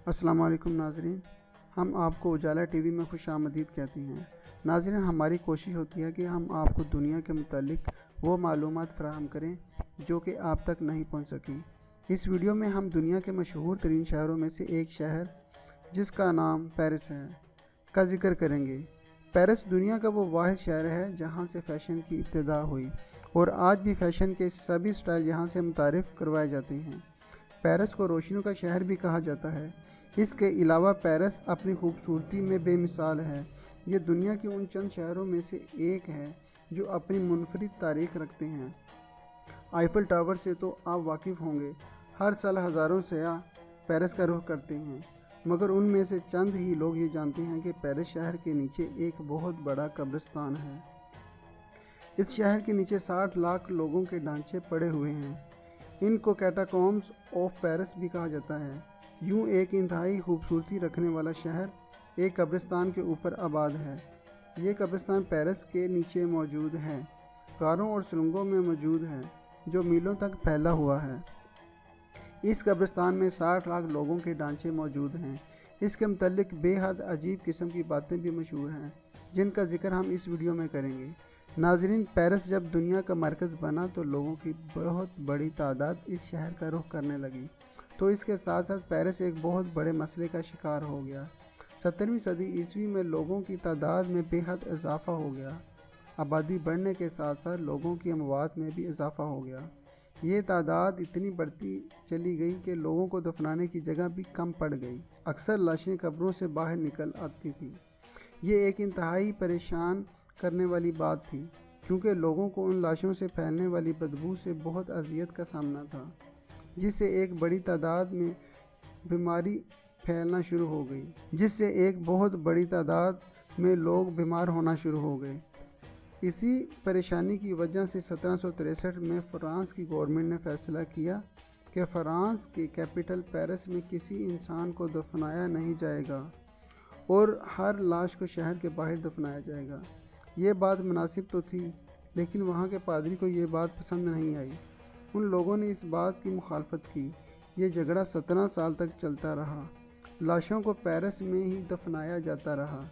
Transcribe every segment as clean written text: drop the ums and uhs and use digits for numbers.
السلام علیکم ناظرین، ہم آپ کو اجالا ٹی وی میں خوش آمدید کہتے ہیں۔ ناظرین، ہماری کوشش ہوتی ہے کہ ہم آپ کو دنیا کے متعلق وہ معلومات فراہم کریں جو کہ آپ تک نہیں پہنچ سکی۔ اس ویڈیو میں ہم دنیا کے مشہور ترین شہروں میں سے ایک شہر جس کا نام پیرس ہے کا ذکر کریں گے۔ پیرس دنیا کا وہ واحد شہر ہے جہاں سے فیشن کی ابتدا ہوئی اور آج بھی فیشن کے سبھی سٹائل یہاں سے متعارف کروائے جاتے ہیں۔ پیرس کو روشنیوں کا شہر بھی کہا جاتا ہے۔ اس کے علاوہ پیرس اپنی خوبصورتی میں بے مثال ہے۔ یہ دنیا کے ان چند شہروں میں سے ایک ہے جو اپنی منفرد تاریخ رکھتے ہیں۔ آئیفل ٹاور سے تو آپ واقف ہوں گے۔ ہر سال ہزاروں سیاح پیرس کا رخ کرتے ہیں، مگر ان میں سے چند ہی لوگ یہ جانتے ہیں کہ پیرس شہر کے نیچے ایک بہت بڑا قبرستان ہے۔ اس شہر کے نیچے 60 لاکھ لوگوں کے ڈھانچے پڑے ہوئے ہیں۔ ان کو کیٹاکومبس آف پیرس بھی کہا جاتا ہے۔ یوں ایک انتہائی خوبصورتی رکھنے والا شہر ایک قبرستان کے اوپر آباد ہے۔ یہ قبرستان پیرس کے نیچے موجود ہے، غاروں اور سرنگوں میں موجود ہے جو میلوں تک پھیلا ہوا ہے۔ اس قبرستان میں 60 لاکھ لوگوں کے ڈھانچے موجود ہیں۔ اس کے متعلق بے حد عجیب قسم کی باتیں بھی مشہور ہیں جن کا ذکر ہم اس ویڈیو میں کریں گے۔ ناظرین، پیرس جب دنیا کا مرکز بنا تو لوگوں کی بہت بڑی تعداد اس شہر کا رخ کرنے لگی، تو اس کے ساتھ ساتھ پیرس ایک بہت بڑے مسئلے کا شکار ہو گیا۔ 17ویں صدی عیسوی میں لوگوں کی تعداد میں بے حد اضافہ ہو گیا۔ آبادی بڑھنے کے ساتھ ساتھ لوگوں کی اموات میں بھی اضافہ ہو گیا۔ یہ تعداد اتنی بڑھتی چلی گئی کہ لوگوں کو دفنانے کی جگہ بھی کم پڑ گئی۔ اکثر لاشیں قبروں سے باہر نکل آتی تھیں۔ یہ ایک انتہائی پریشان کرنے والی بات تھی، کیونکہ لوگوں کو ان لاشوں سے پھیلنے والی بدبو سے بہت اذیت کا سامنا تھا، جس سے ایک بڑی تعداد میں بیماری پھیلنا شروع ہو گئی، جس سے ایک بہت بڑی تعداد میں لوگ بیمار ہونا شروع ہو گئے۔ اسی پریشانی کی وجہ سے 1763 میں فرانس کی گورنمنٹ نے فیصلہ کیا کہ فرانس کے کیپٹل پیرس میں کسی انسان کو دفنایا نہیں جائے گا اور ہر لاش کو شہر کے باہر دفنایا جائے گا۔ یہ بات مناسب تو تھی، لیکن وہاں کے پادری کو یہ بات پسند نہیں آئی۔ ان لوگوں نے اس بات کی مخالفت کی۔ یہ جھگڑا 17 سال تک چلتا رہا۔ لاشوں کو پیرس میں ہی دفنایا جاتا رہا،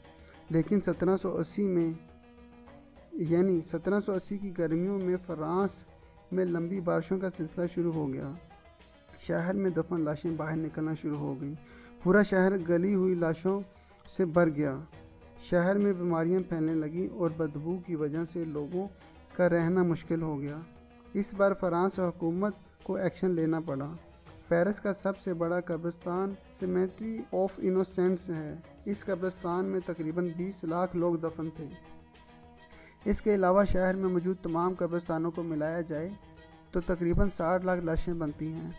لیکن 1780 کی گرمیوں میں فرانس میں لمبی بارشوں کا سلسلہ شروع ہو گیا۔ شہر میں دفن لاشیں باہر نکلنا شروع ہو گئیں۔ پورا شہر گلی ہوئی لاشوں سے بھر گیا۔ شہر میں بیماریاں پھیلنے لگیں اور بدبو کی وجہ سے لوگوں کا رہنا مشکل ہو گیا۔ اس بار فرانس حکومت کو ایکشن لینا پڑا۔ پیرس کا سب سے بڑا قبرستان سیمیٹری آف انوسینٹس ہے۔ اس قبرستان میں تقریباً 20 لاکھ لوگ دفن تھے۔ اس کے علاوہ شہر میں موجود تمام قبرستانوں کو ملایا جائے تو تقریباً 60 لاکھ لاشیں بنتی ہیں۔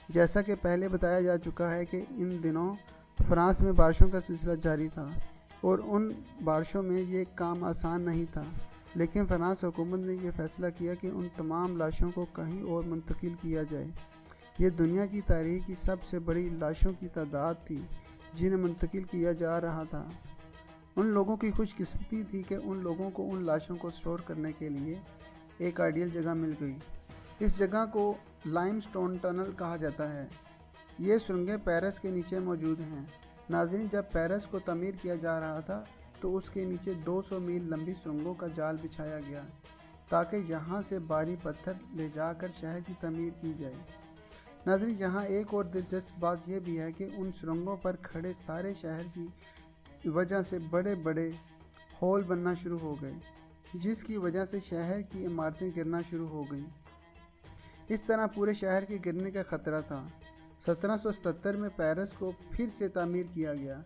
جیسا کہ پہلے بتایا جا چکا ہے کہ ان دنوں فرانس میں بارشوں کا سلسلہ جاری تھا اور ان بارشوں میں یہ کام آسان نہیں تھا، لیکن فرانس حکومت نے یہ فیصلہ کیا کہ ان تمام لاشوں کو کہیں اور منتقل کیا جائے۔ یہ دنیا کی تاریخ کی سب سے بڑی لاشوں کی تعداد تھی جنہیں منتقل کیا جا رہا تھا۔ ان لوگوں کی خوش قسمتی تھی کہ ان لوگوں کو ان لاشوں کو اسٹور کرنے کے لیے ایک آئیڈیل جگہ مل گئی۔ اس جگہ کو لائم سٹون ٹنل کہا جاتا ہے۔ یہ سرنگیں پیرس کے نیچے موجود ہیں۔ ناظرین، جب پیرس کو تعمیر کیا جا رہا تھا تو اس کے نیچے 200 میل لمبی سرنگوں کا جال بچھایا گیا تاکہ یہاں سے بھاری پتھر لے جا کر شہر کی تعمیر کی جائے۔ ناظرین، یہاں ایک اور دلچسپ بات یہ بھی ہے کہ ان سرنگوں پر کھڑے سارے شہر کی وجہ سے بڑے بڑے ہول بننا شروع ہو گئے، جس کی وجہ سے شہر کی عمارتیں گرنا شروع ہو گئیں۔ اس طرح پورے شہر کے گرنے کا خطرہ تھا۔ 1777 میں پیرس کو پھر سے تعمیر کیا گیا۔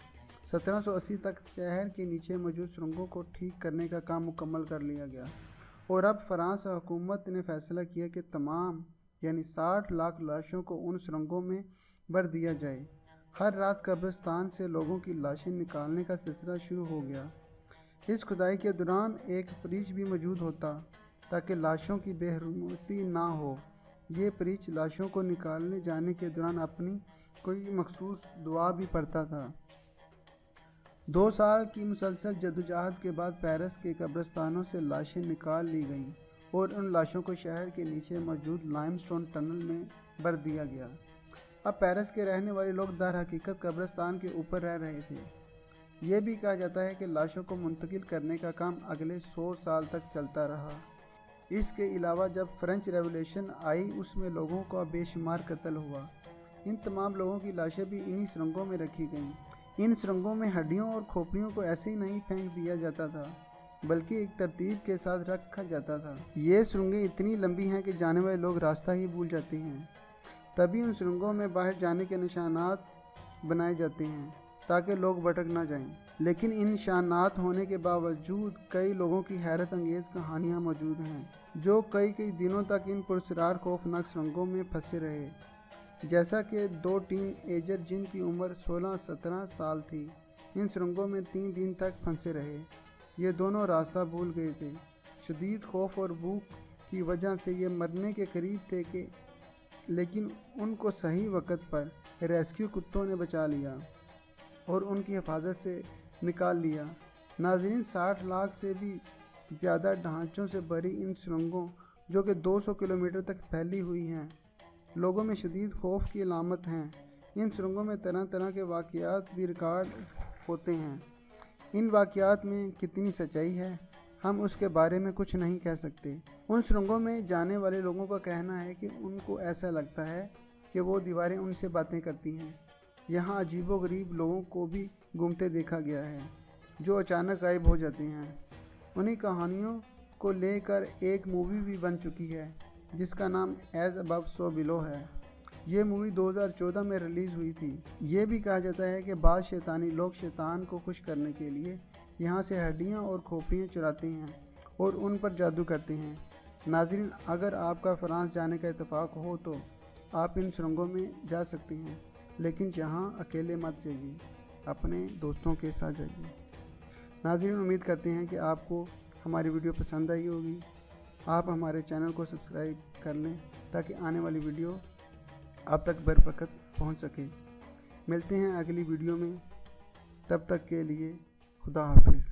1780 تک شہر کے نیچے موجود سرنگوں کو ٹھیک کرنے کا کام مکمل کر لیا گیا اور اب فرانس حکومت نے فیصلہ کیا کہ تمام 60 لاکھ لاشوں کو ان سرنگوں میں بھر دیا جائے۔ ہر رات قبرستان سے لوگوں کی لاشیں نکالنے کا سلسلہ شروع ہو گیا۔ اس کھدائی کے دوران ایک پریچ بھی موجود ہوتا تاکہ لاشوں کی بے حرمتی نہ ہو۔ یہ پریچ لاشوں کو نکالنے جانے کے دوران اپنی کوئی مخصوص دعا بھی پڑھتا تھا۔ 2 سال کی مسلسل جدوجہد کے بعد پیرس کے قبرستانوں سے لاشیں نکال لی گئیں اور ان لاشوں کو شہر کے نیچے موجود لائم سٹون ٹنل میں بھر دیا گیا۔ اب پیرس کے رہنے والے لوگ در حقیقت قبرستان کے اوپر رہ رہے تھے۔ یہ بھی کہا جاتا ہے کہ لاشوں کو منتقل کرنے کا کام اگلے 100 سال تک چلتا رہا۔ اس کے علاوہ جب فرینچ ریولیوشن آئی اس میں لوگوں کا بے شمار قتل ہوا۔ ان تمام لوگوں کی لاشیں بھی انہی سرنگوں میں رکھی گئیں۔ ان سرنگوں میں ہڈیوں اور کھوپڑیوں کو ایسے ہی نہیں پھینک دیا جاتا تھا بلکہ ایک ترتیب کے ساتھ رکھا جاتا تھا۔ یہ سرنگیں اتنی لمبی ہیں کہ جانے والے لوگ راستہ ہی بھول جاتے ہیں۔ تبھی ان سرنگوں میں باہر جانے کے نشانات بنائے جاتے ہیں تاکہ لوگ بھٹک نہ جائیں۔ لیکن ان نشانات ہونے کے باوجود کئی لوگوں کی حیرت انگیز کہانیاں موجود ہیں جو کئی دنوں تک ان پراسرار خوفناک سرنگوں میں پھنسے رہے، جیسا کہ 2 ٹین ایجر جن کی عمر 16-17 سال تھی ان سرنگوں میں 3 دن تک پھنسے رہے۔ یہ دونوں راستہ بھول گئے تھے۔ شدید خوف اور بھوک کی وجہ سے یہ مرنے کے قریب تھے لیکن ان کو صحیح وقت پر ریسکیو کتوں نے بچا لیا اور ان کی حفاظت سے نکال لیا۔ ناظرین، 60 لاکھ سے بھی زیادہ ڈھانچوں سے بھری ان سرنگوں جو کہ 200 کلومیٹر تک پھیلی ہوئی ہیں لوگوں میں شدید خوف کی علامت ہیں۔ ان سرنگوں میں طرح طرح کے واقعات بھی ریکارڈ ہوتے ہیں۔ ان واقعات میں کتنی سچائی ہے ہم اس کے بارے میں کچھ نہیں کہہ سکتے۔ ان سرنگوں میں جانے والے لوگوں کا کہنا ہے کہ ان کو ایسا لگتا ہے کہ وہ دیواریں ان سے باتیں کرتی ہیں۔ یہاں عجیب و غریب لوگوں کو بھی گھومتے دیکھا گیا ہے جو اچانک غائب ہو جاتے ہیں۔ انہی کہانیوں کو لے کر ایک مووی بھی بن چکی ہے جس کا نام ایز ابو سو بلو ہے۔ یہ مووی 2014 میں ریلیز ہوئی تھی۔ یہ بھی کہا جاتا ہے کہ بعض شیطانی لوگ شیطان کو خوش کرنے کے لیے یہاں سے ہڈیاں اور کھوپڑیاں چراتے ہیں اور ان پر جادو کرتے ہیں۔ ناظرین، اگر آپ کا فرانس جانے کا اتفاق ہو تو آپ ان سرنگوں میں جا سکتے ہیں، لیکن جہاں اکیلے مت جائیے، اپنے دوستوں کے ساتھ جائیے۔ ناظرین، امید کرتے ہیں کہ آپ کو ہماری ویڈیو پسند آئی ہوگی۔ آپ ہمارے چینل کو سبسکرائب کر لیں تاکہ آنے والی ویڈیو آپ تک بروقت پہنچ سکے۔ ملتے ہیں اگلی ویڈیو میں، تب تک کے لیے خدا حافظ۔